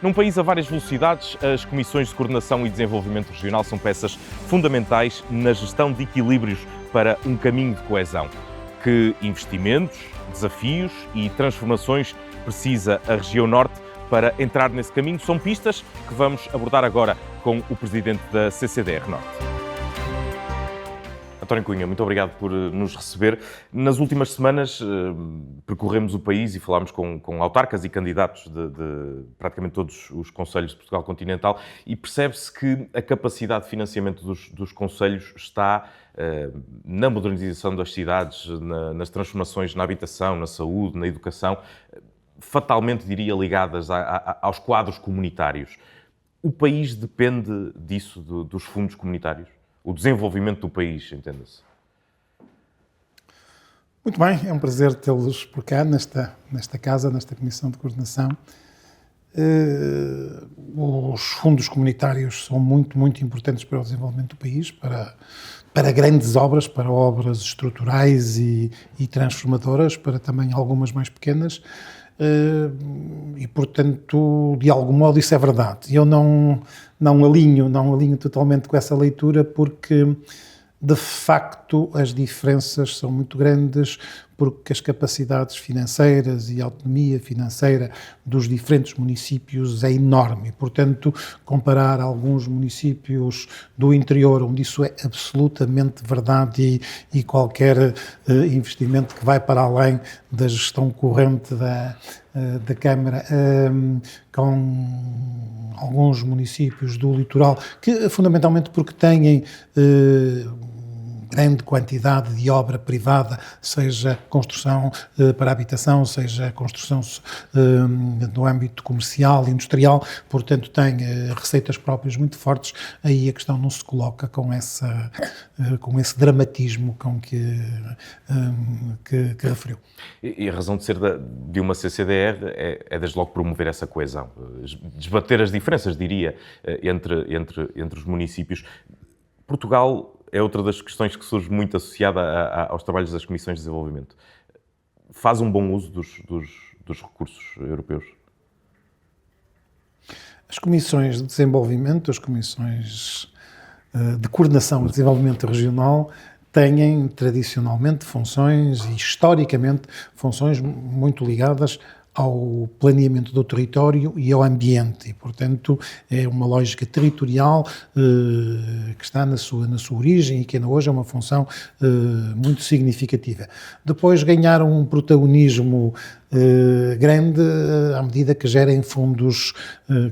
Num país a várias velocidades, as comissões de coordenação e desenvolvimento regional são peças fundamentais na gestão de equilíbrios para um caminho de coesão. Que investimentos, desafios e transformações precisa a região Norte para entrar nesse caminho? São pistas que vamos abordar agora com o presidente da CCDR Norte. António Cunha, muito obrigado por nos receber. Nas últimas semanas percorremos o país e falámos com autarcas e candidatos de praticamente todos os concelhos de Portugal continental e percebe-se que a capacidade de financiamento dos concelhos está na modernização das cidades, nas transformações na habitação, na saúde, na educação, fatalmente, diria, ligadas aos quadros comunitários. O país depende disso, dos fundos comunitários? O desenvolvimento do país, entenda-se. Muito bem, é um prazer tê-los por cá, nesta casa, nesta Comissão de Coordenação. Os fundos comunitários são muito, muito importantes para o desenvolvimento do país, para grandes obras, para obras estruturais e transformadoras, para também algumas mais pequenas. E, portanto, de algum modo isso é verdade. Eu não alinho totalmente com essa leitura porque, de facto, as diferenças são muito grandes, porque as capacidades financeiras e a autonomia financeira dos diferentes municípios é enorme. E, portanto, comparar alguns municípios do interior, onde isso é absolutamente verdade e qualquer investimento que vai para além da gestão corrente da Câmara, com alguns municípios do litoral, que fundamentalmente porque têm grande quantidade de obra privada, seja construção para habitação, seja construção no âmbito comercial, industrial, portanto tem receitas próprias muito fortes, aí a questão não se coloca com esse dramatismo com que referiu. E a razão de ser de uma CCDR é desde logo promover essa coesão, desbater as diferenças, diria, entre os municípios. Portugal é outra das questões que surge muito associada aos trabalhos das Comissões de Desenvolvimento. Faz um bom uso dos recursos europeus? As Comissões de Desenvolvimento, as Comissões de Coordenação e Desenvolvimento Regional têm tradicionalmente funções e historicamente funções muito ligadas ao planeamento do território e ao ambiente e, portanto, é uma lógica territorial que está na sua origem e que ainda hoje é uma função muito significativa. Depois ganharam um protagonismo grande à medida que gerem fundos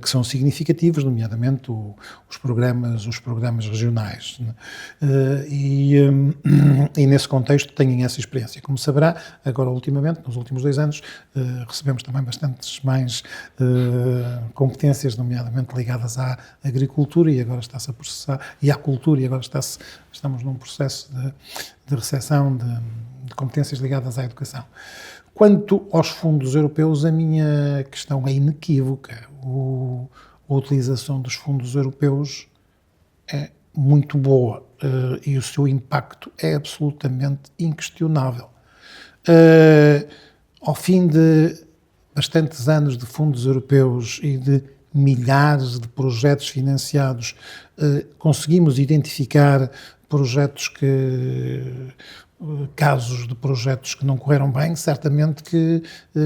que são significativos, nomeadamente os programas regionais. E nesse contexto têm essa experiência. Como saberá, agora ultimamente, nos últimos 2 anos, recebemos também bastantes mais competências, nomeadamente ligadas à agricultura e agora está-se a processar, e à cultura, e agora estamos num processo de recepção de competências ligadas à educação. Quanto aos fundos europeus, a minha questão é inequívoca. A utilização dos fundos europeus é muito boa e o seu impacto é absolutamente inquestionável. Ao fim de bastantes anos de fundos europeus e de milhares de projetos financiados, conseguimos identificar casos de projetos que não correram bem, certamente que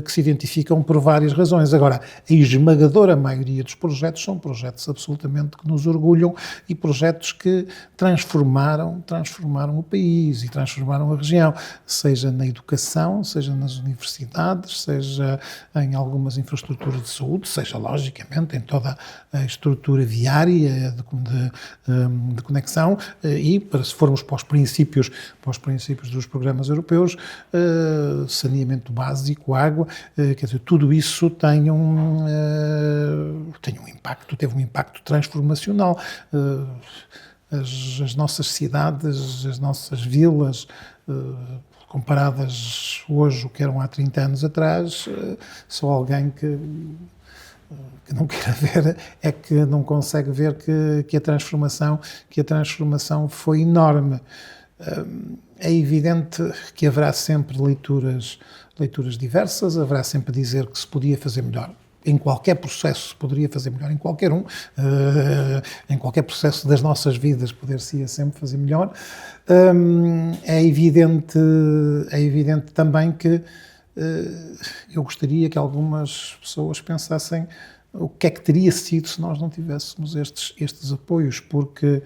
se identificam por várias razões. Agora, a esmagadora maioria dos projetos são projetos absolutamente que nos orgulham e projetos que transformaram o país e transformaram a região, seja na educação, seja nas universidades, seja em algumas infraestruturas de saúde, seja, logicamente, em toda a estrutura viária de conexão e, se formos para os princípios dos programas europeus, saneamento básico, água, quer dizer, tudo isso teve um impacto transformacional. As nossas cidades, as nossas vilas, comparadas hoje o que eram há 30 anos atrás, só alguém que não queira ver é que não consegue ver que a transformação foi enorme. É evidente que haverá sempre leituras diversas, haverá sempre dizer que se podia fazer melhor. em qualquer processo se poderia fazer melhor, em qualquer um, em qualquer processo das nossas vidas poder-se sempre fazer melhor. É evidente também que eu gostaria que algumas pessoas pensassem o que é que teria sido se nós não tivéssemos estes apoios, porque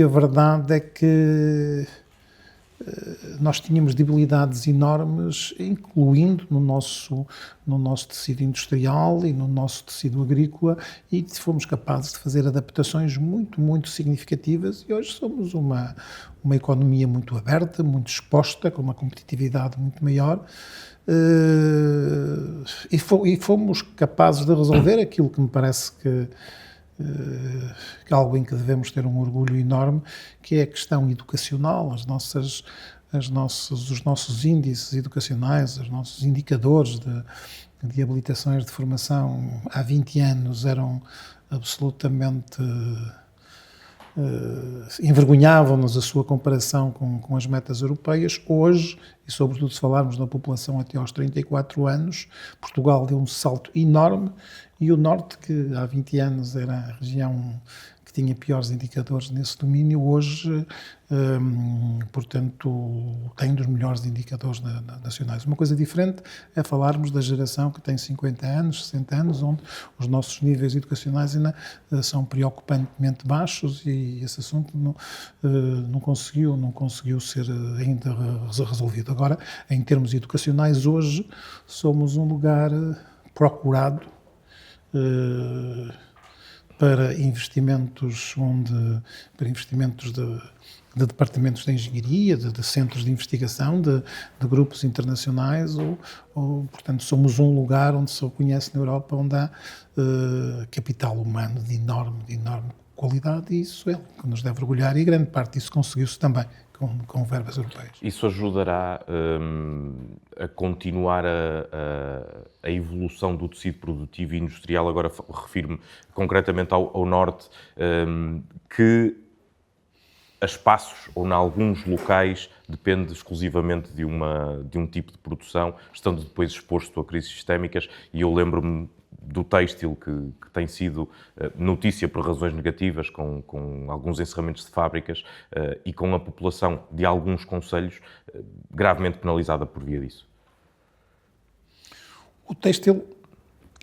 a verdade é que nós tínhamos debilidades enormes, incluindo no nosso tecido industrial e no nosso tecido agrícola, e fomos capazes de fazer adaptações muito, muito significativas, e hoje somos uma economia muito aberta, muito exposta, com uma competitividade muito maior, e fomos capazes de resolver aquilo que me parece que é algo em que devemos ter um orgulho enorme, que é a questão educacional, os nossos índices educacionais, os nossos indicadores de habilitações de formação há 20 anos eram absolutamente envergonhavam-nos a sua comparação com as metas europeias. Hoje, e sobretudo se falarmos da população até aos 34 anos, Portugal deu um salto enorme, e o Norte, que há 20 anos era a região que tinha piores indicadores nesse domínio, hoje, portanto, tem dos melhores indicadores nacionais. Uma coisa diferente é falarmos da geração que tem 50 anos, 60 anos, onde os nossos níveis educacionais ainda são preocupantemente baixos, e esse assunto não conseguiu ser ainda resolvido. Agora, em termos educacionais, hoje somos um lugar procurado para investimentos de departamentos de engenharia, de centros de investigação, de grupos internacionais, portanto, somos um lugar onde se reconhece na Europa, onde há capital humano de enorme qualidade, e isso é o que nos deve orgulhar, e grande parte disso conseguiu-se também com verbas europeias. Isso ajudará a continuar a evolução do tecido produtivo e industrial. Agora refiro-me concretamente ao Norte, que a espaços ou em alguns locais depende exclusivamente de um tipo de produção, estando depois exposto a crises sistémicas, e eu lembro-me do têxtil que tem sido notícia por razões negativas, com alguns encerramentos de fábricas e com a população de alguns concelhos gravemente penalizada por via disso. O têxtil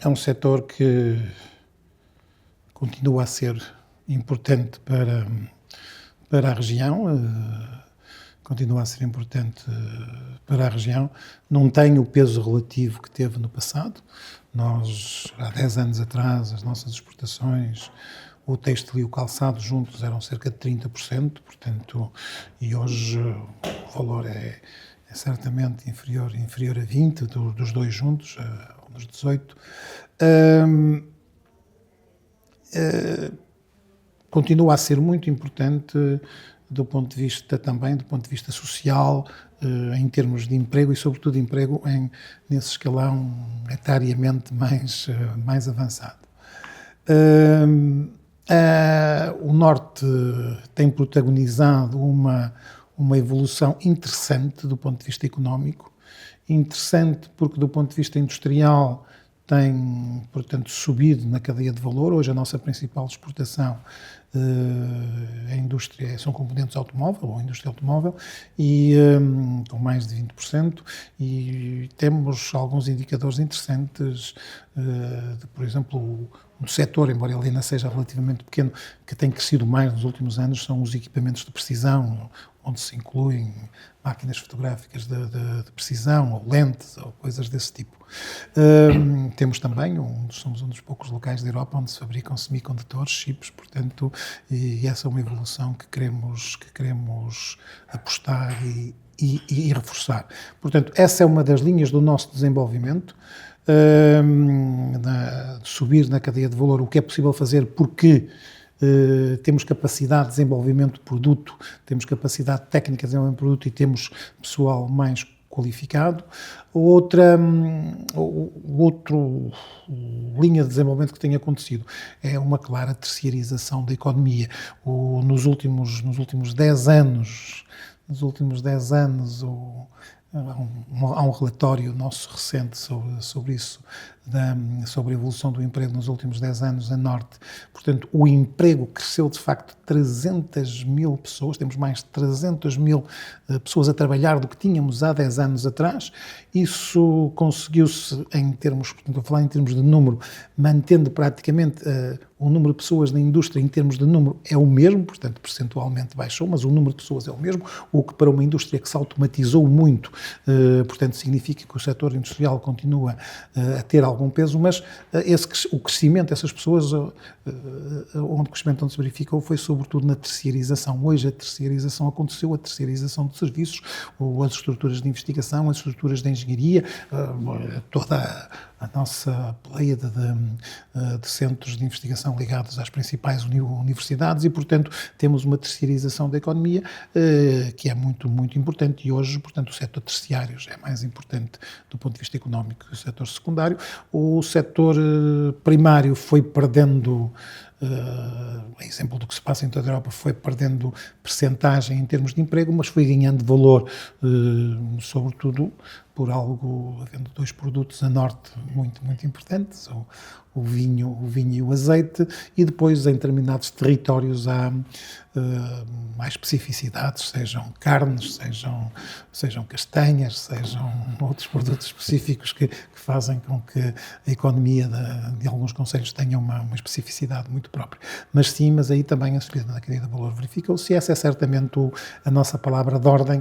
é um setor que continua a ser importante para a região, continua a ser importante para a região, não tem o peso relativo que teve no passado. Nós, há 10 anos atrás, as nossas exportações, o têxtil e o calçado juntos eram cerca de 30%, portanto, e hoje o valor é certamente inferior a 20%, dos dois juntos, uns 18%. Continua a ser muito importante do ponto de vista social, em termos de emprego, e sobretudo emprego nesse escalão etariamente mais avançado. O Norte tem protagonizado uma evolução interessante do ponto de vista económico, interessante porque do ponto de vista industrial tem, portanto, subido na cadeia de valor. Hoje a nossa principal exportação a indústria são componentes automóvel, ou indústria automóvel, e com mais de 20%, e temos alguns indicadores interessantes, por exemplo, um setor, embora ele ainda seja relativamente pequeno, que tem crescido mais nos últimos anos, são os equipamentos de precisão, onde se incluem máquinas fotográficas de precisão, ou lentes, ou coisas desse tipo. Temos também, somos um dos poucos locais da Europa onde se fabricam semicondutores, chips, portanto, e essa é uma evolução que queremos apostar e reforçar. Portanto, essa é uma das linhas do nosso desenvolvimento, de subir na cadeia de valor, o que é possível fazer porque temos capacidade de desenvolvimento de produto, temos capacidade técnica de desenvolvimento de produto e temos pessoal mais qualificado. Outra linha de desenvolvimento que tem acontecido é uma clara terciarização da economia. Nos últimos 10 anos, há um relatório nosso recente sobre isso, sobre a evolução do emprego nos últimos 10 anos a Norte. Portanto, o emprego cresceu de facto 300 mil pessoas, temos mais de 300 mil pessoas a trabalhar do que tínhamos há 10 anos atrás. Isso conseguiu-se em termos, portanto, vou falar em termos de número, mantendo praticamente o número de pessoas na indústria em termos de número é o mesmo, portanto, percentualmente baixou, mas o número de pessoas é o mesmo, o que para uma indústria que se automatizou muito, portanto, significa que o setor industrial continua a ter algum peso, mas o crescimento dessas pessoas, onde o crescimento onde se verificou foi sobretudo na terceirização. Hoje a terceirização aconteceu, a terceirização de serviços, as estruturas de investigação, as estruturas de engenharia, toda a nossa pleiade de centros de investigação ligados às principais universidades e, portanto, temos uma terceirização da economia que é muito, muito importante e hoje, portanto, o setor terciário já é mais importante do ponto de vista económico que o setor secundário. O setor primário foi perdendo, exemplo do que se passa em toda a Europa, foi perdendo percentagem em termos de emprego, mas foi ganhando valor, sobretudo por havendo dois produtos a Norte muito, muito importantes, o vinho e o azeite, e depois em determinados territórios há mais especificidades, sejam carnes, sejam castanhas, sejam outros produtos específicos que fazem com que a economia de alguns concelhos tenha uma especificidade muito própria. Mas aí também a subida na cadeia de valor verificou-se, e essa é certamente a nossa palavra de ordem.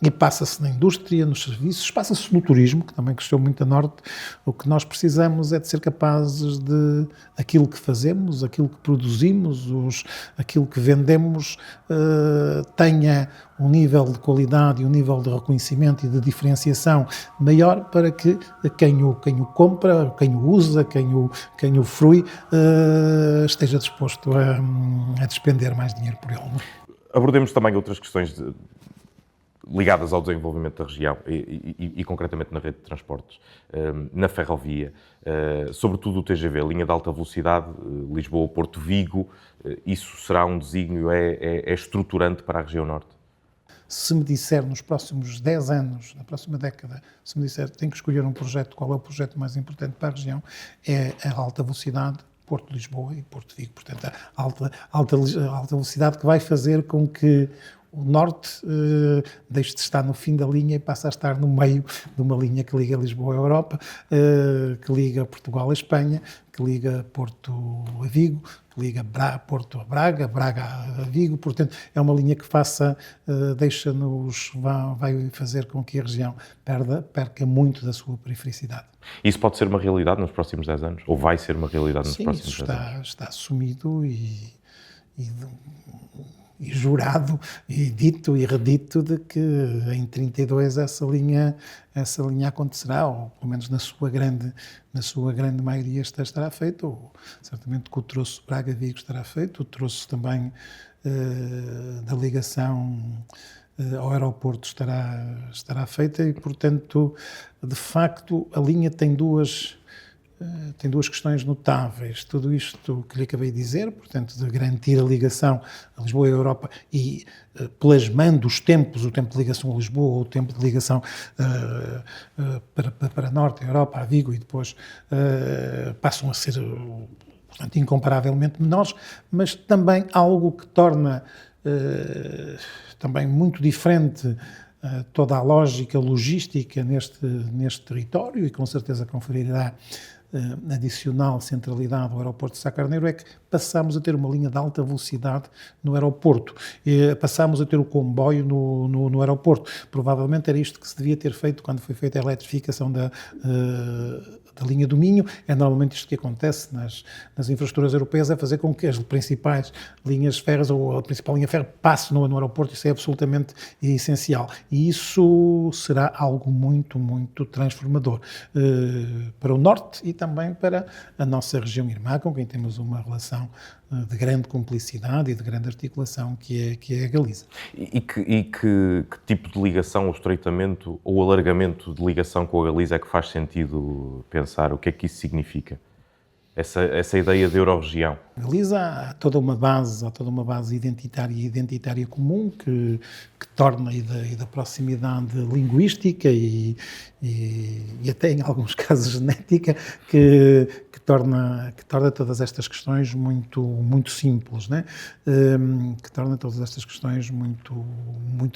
E passa-se na indústria, nos serviços, passa-se no turismo, que também cresceu muito a Norte. O que nós precisamos é de ser capazes de aquilo que fazemos, aquilo que produzimos, aquilo que vendemos, tenha um nível de qualidade e um nível de reconhecimento e de diferenciação maior para que quem o compra, quem o usa, quem o frui, esteja disposto a despender mais dinheiro por ele. Abordemos também outras questões ligadas ao desenvolvimento da região e concretamente na rede de transportes, na ferrovia, sobretudo o TGV, linha de alta velocidade, Lisboa-Porto Vigo. Isso será um desígnio, é estruturante para a região norte? Se me disser nos próximos 10 anos, na próxima década, se me disser que tenho que escolher um projeto, qual é o projeto mais importante para a região, é a alta velocidade, Porto Lisboa e Porto Vigo. Portanto, a alta velocidade que vai fazer com que o Norte deixe de estar no fim da linha e passe a estar no meio de uma linha que liga Lisboa à Europa, que liga Portugal à Espanha, que liga Porto a Vigo, que liga Porto a Braga, Braga a Vigo. Portanto, é uma linha que vai fazer com que a região perca muito da sua perifericidade. Isso pode ser uma realidade nos próximos 10 anos? Ou vai ser uma realidade nos próximos 10 anos? Sim, está assumido e jurado e dito e redito de que em 32 essa linha acontecerá, ou pelo menos na sua grande maioria estará feito, ou certamente que o troço Braga-Vigo estará feito, o troço também da ligação ao aeroporto estará feita e, portanto, de facto, a linha tem duas questões notáveis. Tudo isto que lhe acabei de dizer, portanto, de garantir a ligação a Lisboa e a Europa e plasmando os tempos, o tempo de ligação a Lisboa, o tempo de ligação para a Norte, a Europa, a Vigo, e depois passam a ser, portanto, incomparavelmente menores, mas também algo que torna também muito diferente toda a lógica logística neste território e com certeza conferirá adicional centralidade ao aeroporto de Sá Carneiro, é que passámos a ter uma linha de alta velocidade no aeroporto, passámos a ter o comboio no aeroporto. Provavelmente era isto que se devia ter feito quando foi feita a eletrificação da linha do Minho. É normalmente isto que acontece nas infraestruturas europeias, é fazer com que as principais linhas férreas ou a principal linha férrea passe no aeroporto. Isso é absolutamente essencial e isso será algo muito, muito transformador para o Norte e também para a nossa região irmã, com quem temos uma relação de grande cumplicidade e de grande articulação, que é a Galiza. E que tipo de ligação, ou estreitamento ou alargamento de ligação com a Galiza é que faz sentido pensar? O que é que isso significa? essa ideia de Euro-região? Galiza há toda uma base identitária comum que torna e da proximidade linguística e até em alguns casos genética que torna todas estas questões muito simples, né? Que torna todas estas questões muito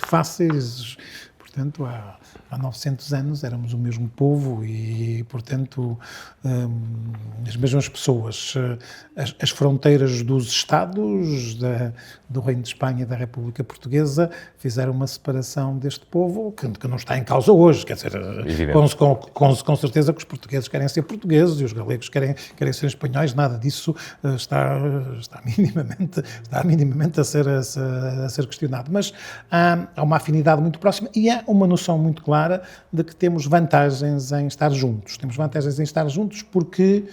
fáceis. Portanto, há 900 anos éramos o mesmo povo e, portanto, as mesmas pessoas. As fronteiras dos Estados, do Reino de Espanha e da República Portuguesa fizeram uma separação deste povo que não está em causa hoje. Quer dizer, com certeza que os portugueses querem ser portugueses e os galegos querem ser espanhóis. Nada disso está minimamente a ser questionado. Mas há uma afinidade muito próxima e há uma noção muito clara de que temos vantagens em estar juntos. Temos vantagens em estar juntos porque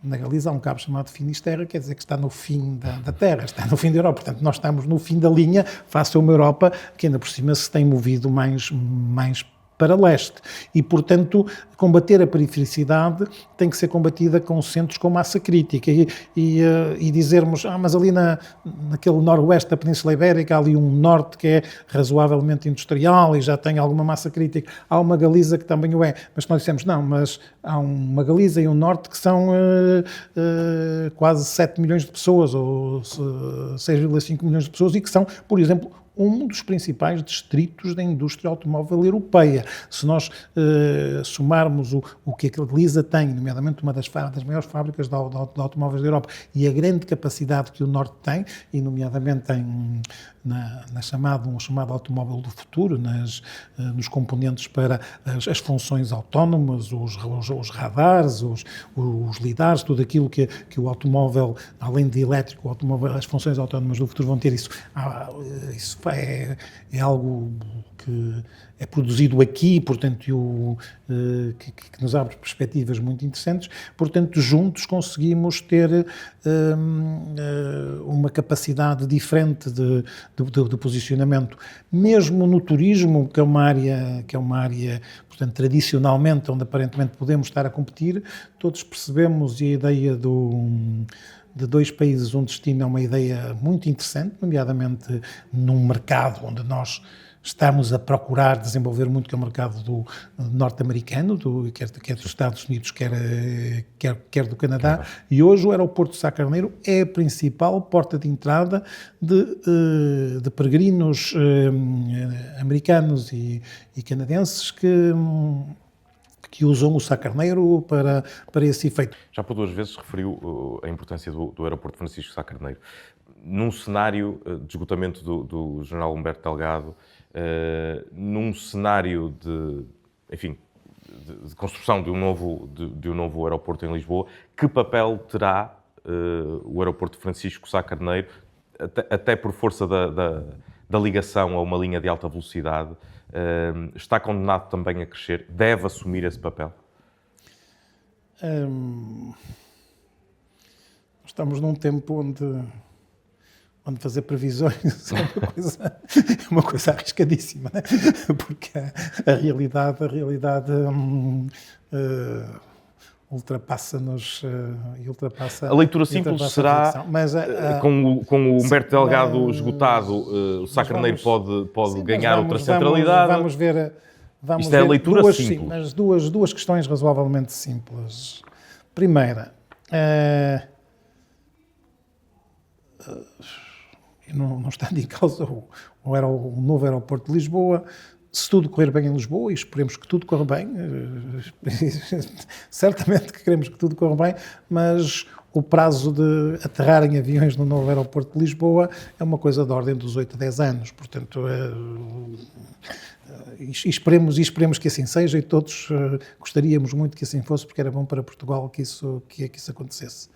na Galiza há um cabo chamado Finisterre, quer dizer que está no fim da Terra, está no fim da Europa. Portanto, nós estamos no fim da linha face a uma Europa que ainda por cima se tem movido mais para leste. E, portanto, combater a perifericidade tem que ser combatida com centros com massa crítica e dizermos, mas ali naquele noroeste da Península Ibérica há ali um norte que é razoavelmente industrial e já tem alguma massa crítica. Há uma Galiza que também o é. Mas nós dissemos, não, mas há uma Galiza e um norte que são quase 7 milhões de pessoas ou 6,5 milhões de pessoas e que são, por exemplo, um dos principais distritos da indústria automóvel europeia. Se nós somarmos o que a Galiza tem, nomeadamente uma das maiores fábricas de automóveis da Europa, e a grande capacidade que o Norte tem, e nomeadamente um chamado automóvel do futuro, nos componentes para as funções autónomas, os radares, os lidares, tudo aquilo que o automóvel, além de elétrico, as funções autónomas do futuro vão ter isso. Isso é algo que é produzido aqui, portanto, que nos abre perspectivas muito interessantes. Portanto, juntos conseguimos ter uma capacidade diferente de posicionamento. Mesmo no turismo, que é uma área, portanto, tradicionalmente, onde aparentemente podemos estar a competir, todos percebemos e a ideia de dois países, um destino é uma ideia muito interessante, nomeadamente num mercado onde nós estamos a procurar desenvolver muito, que é o mercado norte-americano, quer dos Estados Unidos, quer do Canadá, e hoje o aeroporto de Sá Carneiro é a principal porta de entrada de peregrinos americanos e canadenses que usam o Sá Carneiro para esse efeito. Já por 2 vezes referiu a importância do aeroporto Francisco Sá Carneiro. Num cenário de esgotamento do General Humberto Delgado, num cenário de construção de um novo aeroporto em Lisboa, que papel terá o aeroporto Francisco Sá Carneiro, até por força da ligação a uma linha de alta velocidade? Está condenado também a crescer? Deve assumir esse papel? Estamos num tempo onde fazer previsões é uma coisa arriscadíssima, né? Porque a realidade ultrapassa-nos e ultrapassa... A leitura simples será, com o Humberto Delgado esgotado, o Sá Carneiro pode ganhar outra centralidade. Vamos ver Isto é a leitura simples. Sim, mas duas questões razoavelmente simples. Primeira, não está em causa o novo aeroporto de Lisboa. Se tudo correr bem em Lisboa, e esperemos que tudo corra bem, certamente que queremos que tudo corra bem, mas o prazo de aterrarem aviões no novo aeroporto de Lisboa é uma coisa da ordem dos 8 a 10 anos. Portanto, esperemos que assim seja, e todos gostaríamos muito que assim fosse, porque era bom para Portugal que isso acontecesse.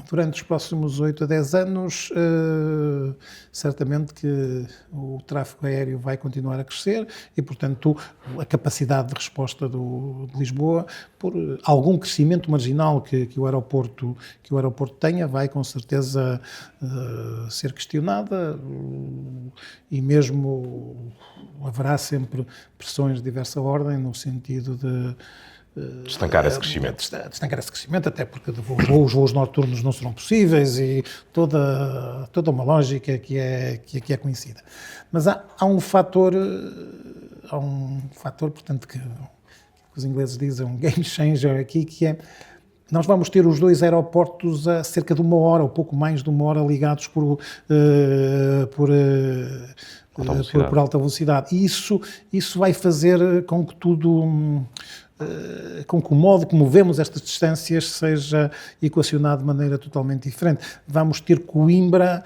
Durante os próximos 8 a 10 anos, certamente que o tráfego aéreo vai continuar a crescer e, portanto, a capacidade de resposta de Lisboa, por algum crescimento marginal que o aeroporto tenha, vai com certeza ser questionada, e mesmo haverá sempre pressões de diversa ordem no sentido Estancar esse crescimento. Estancar esse crescimento, até porque os voos noturnos não serão possíveis e toda uma lógica que é conhecida. Mas há um fator, portanto, que os ingleses dizem um game changer aqui, que é: nós vamos ter os 2 aeroportos a cerca de 1 hora, ou pouco mais de 1 hora, ligados por alta velocidade. E isso vai fazer com que com que o modo como vemos estas distâncias seja equacionado de maneira totalmente diferente. Vamos ter Coimbra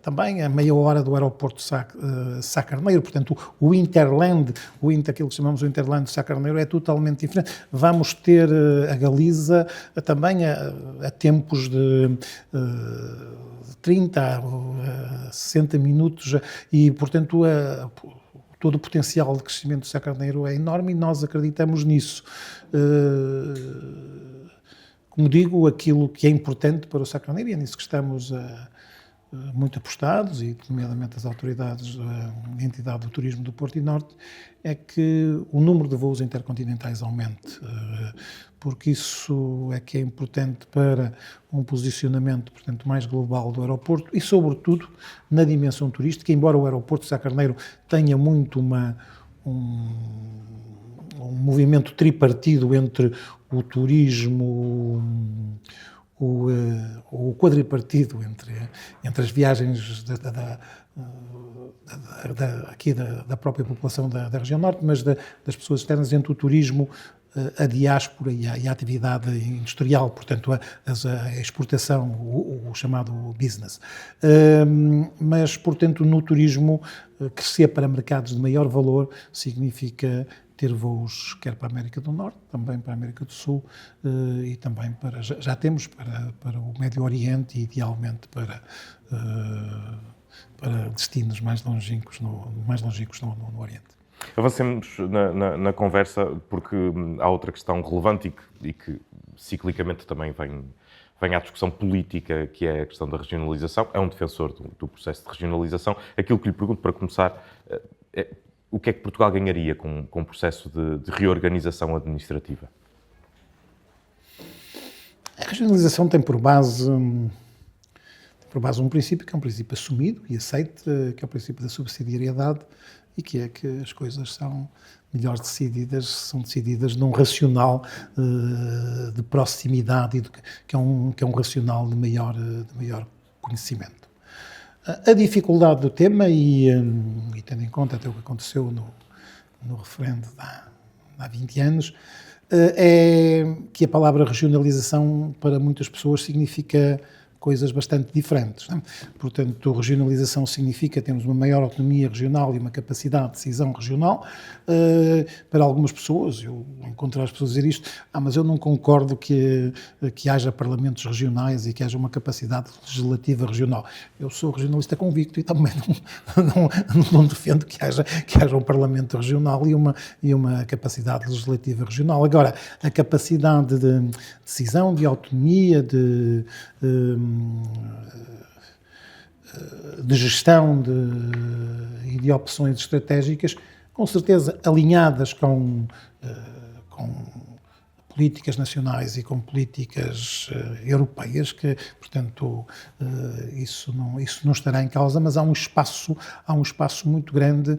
também a meia hora do aeroporto de Sá Carneiro, portanto o Interland, aquilo que chamamos o Interland de Sá Carneiro, é totalmente diferente. Vamos ter a Galiza também a tempos de 30 a 60 minutos e, portanto, todo o potencial de crescimento do Sá Carneiro é enorme e nós acreditamos nisso. Como digo, aquilo que é importante para o Sá Carneiro, e é nisso que estamos muito apostados, e nomeadamente as autoridades da entidade do turismo do Porto e Norte, é que o número de voos intercontinentais aumente, porque isso é que é importante para um posicionamento, portanto, mais global do aeroporto e, sobretudo, na dimensão turística, embora o aeroporto de Sá Carneiro tenha muito um movimento tripartido entre o turismo, o quadripartido entre as viagens aqui da própria população da região norte, mas das pessoas externas, entre o turismo, a diáspora e a atividade industrial, portanto a exportação, o chamado business. Mas, portanto, no turismo, crescer para mercados de maior valor significa ter voos quer para a América do Norte, também para a América do Sul e também já temos para o Médio Oriente e idealmente para destinos mais longínquos no Oriente. Avancemos na conversa, porque há outra questão relevante e que ciclicamente também vem à discussão política, que é a questão da regionalização. É um defensor do processo de regionalização. Aquilo que lhe pergunto, para começar, o que é que Portugal ganharia com um processo de reorganização administrativa? A regionalização tem por base um princípio que é um princípio assumido e aceito, que é o princípio da subsidiariedade, e que é que as coisas são decididas num racional de proximidade, que é um racional de maior conhecimento. A dificuldade do tema, e tendo em conta até o que aconteceu no referendo há 20 anos, é que a palavra regionalização para muitas pessoas significa coisas bastante diferentes, não é? Portanto, regionalização significa termos uma maior autonomia regional e uma capacidade de decisão regional. Para algumas pessoas, eu encontro as pessoas a dizer isto: mas eu não concordo que haja parlamentos regionais e que haja uma capacidade legislativa regional. Eu sou regionalista convicto e também não defendo que haja um parlamento regional e uma capacidade legislativa regional. Agora, a capacidade de decisão, de autonomia, de gestão e de opções estratégicas, com certeza alinhadas com políticas nacionais e com políticas europeias, que, portanto, isso não estará em causa, mas há um espaço muito grande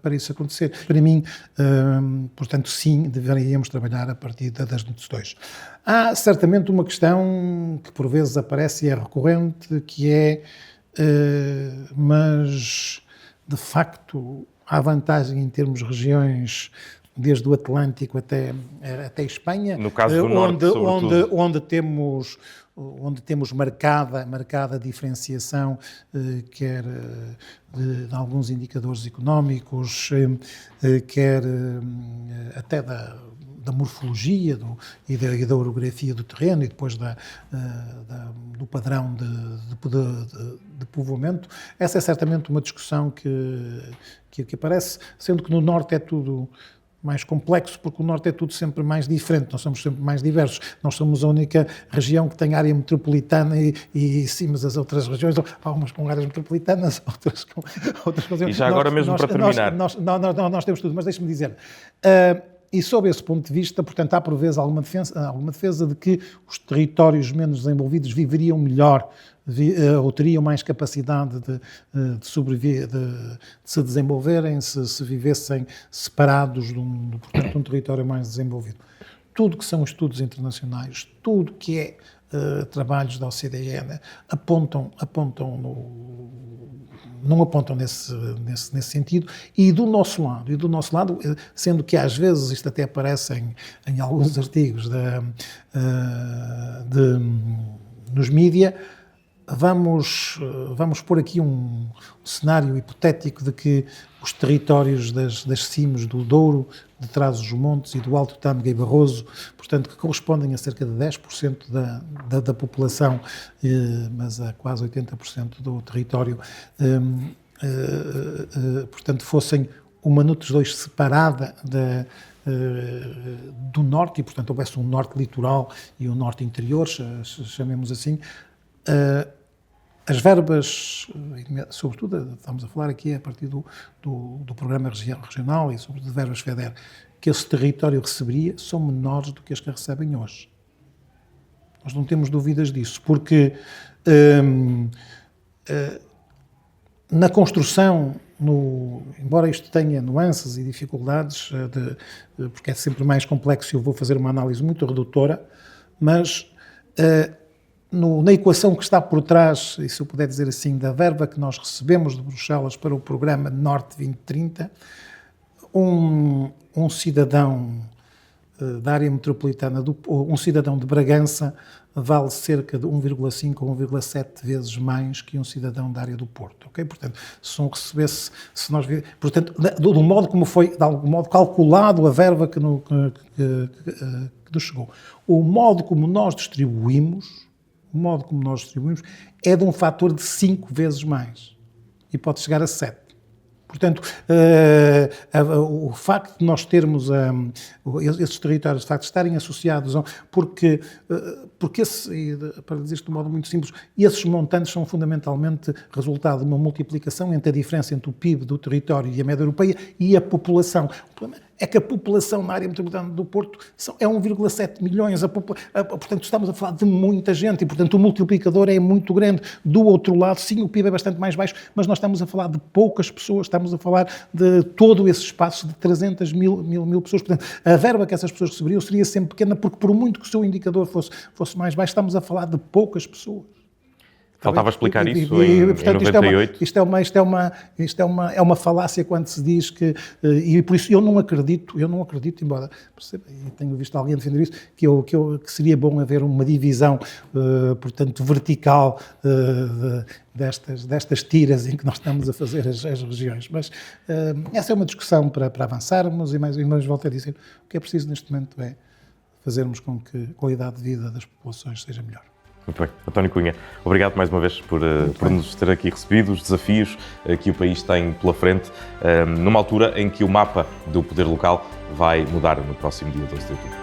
para isso acontecer. Para mim, portanto, sim, deveríamos trabalhar a partir das decisões. Há certamente uma questão que por vezes aparece e é recorrente, que é, mas de facto há vantagem em termos regiões desde o Atlântico até Espanha, no caso do Norte, onde temos marcada diferenciação, quer de alguns indicadores económicos, quer até da morfologia e da orografia do terreno e depois do padrão de povoamento. Essa é certamente uma discussão que aparece, sendo que no Norte é tudo mais complexo, porque o Norte é tudo sempre mais diferente, nós somos sempre mais diversos. Nós somos a única região que tem área metropolitana e sim, mas as outras regiões, há umas com áreas metropolitanas, outras com... E já agora mesmo para terminar... Nós temos tudo, mas deixe-me dizer... E sob esse ponto de vista, portanto, há por vezes alguma defesa de que os territórios menos desenvolvidos viveriam melhor ou teriam mais capacidade de sobreviver, de se desenvolverem se vivessem separados de um território mais desenvolvido. Tudo que são estudos internacionais, tudo que é trabalhos da OCDE, não apontam nesse sentido, e do nosso lado, sendo que às vezes isto até aparece em alguns artigos nos mídia, vamos pôr aqui um cenário hipotético de que os territórios das cimes do Douro, de Trás-os-Montes e do Alto Tâmega e Barroso, portanto, que correspondem a cerca de 10% da população, mas a quase 80% do território, portanto, fossem uma NUTS 2 separada do Norte, e, portanto, houvesse um Norte litoral e um Norte interior, chamemos assim. As verbas, sobretudo, estamos a falar aqui a partir do programa regional e sobretudo de verbas FEDER, que esse território receberia, são menores do que as que recebem hoje. Nós não temos dúvidas disso, porque na construção, embora isto tenha nuances e dificuldades, porque é sempre mais complexo e eu vou fazer uma análise muito redutora, mas... na equação que está por trás, e se eu puder dizer assim, da verba que nós recebemos de Bruxelas para o programa Norte 2030, um cidadão da área metropolitana, um cidadão de Bragança, vale cerca de 1,5 ou 1,7 vezes mais que um cidadão da área do Porto, ok? Portanto, do modo como foi, de algum modo, calculado a verba que nos chegou, o modo como nós distribuímos é de um fator de 5 vezes mais e pode chegar a 7. Portanto, o facto de nós termos esses territórios, de facto, estarem associados, porque para dizer isto de um modo muito simples, esses montantes são fundamentalmente resultado de uma multiplicação entre a diferença entre o PIB do território e a média europeia e a população. O problema é que a população na área metropolitana do Porto é 1,7 milhões, portanto estamos a falar de muita gente e, portanto, o multiplicador é muito grande. Do outro lado, sim, o PIB é bastante mais baixo, mas nós estamos a falar de poucas pessoas, estamos a falar de todo esse espaço de 300 mil pessoas, portanto, a verba que essas pessoas receberiam seria sempre pequena, porque por muito que o seu indicador fosse mais baixo, estamos a falar de poucas pessoas. Faltava explicar isso em 98. Isto é uma falácia quando se diz que, e por isso eu não acredito, embora perceba, e tenho visto alguém defender isso, que seria bom haver uma divisão, portanto, vertical destas tiras em que nós estamos a fazer as regiões. Mas essa é uma discussão para avançarmos e mais volto a dizer, o que é preciso neste momento é fazermos com que a qualidade de vida das populações seja melhor. Muito bem. António Cunha, obrigado mais uma vez por nos ter aqui recebido, os desafios que o país tem pela frente, numa altura em que o mapa do poder local vai mudar no próximo dia 12 de outubro.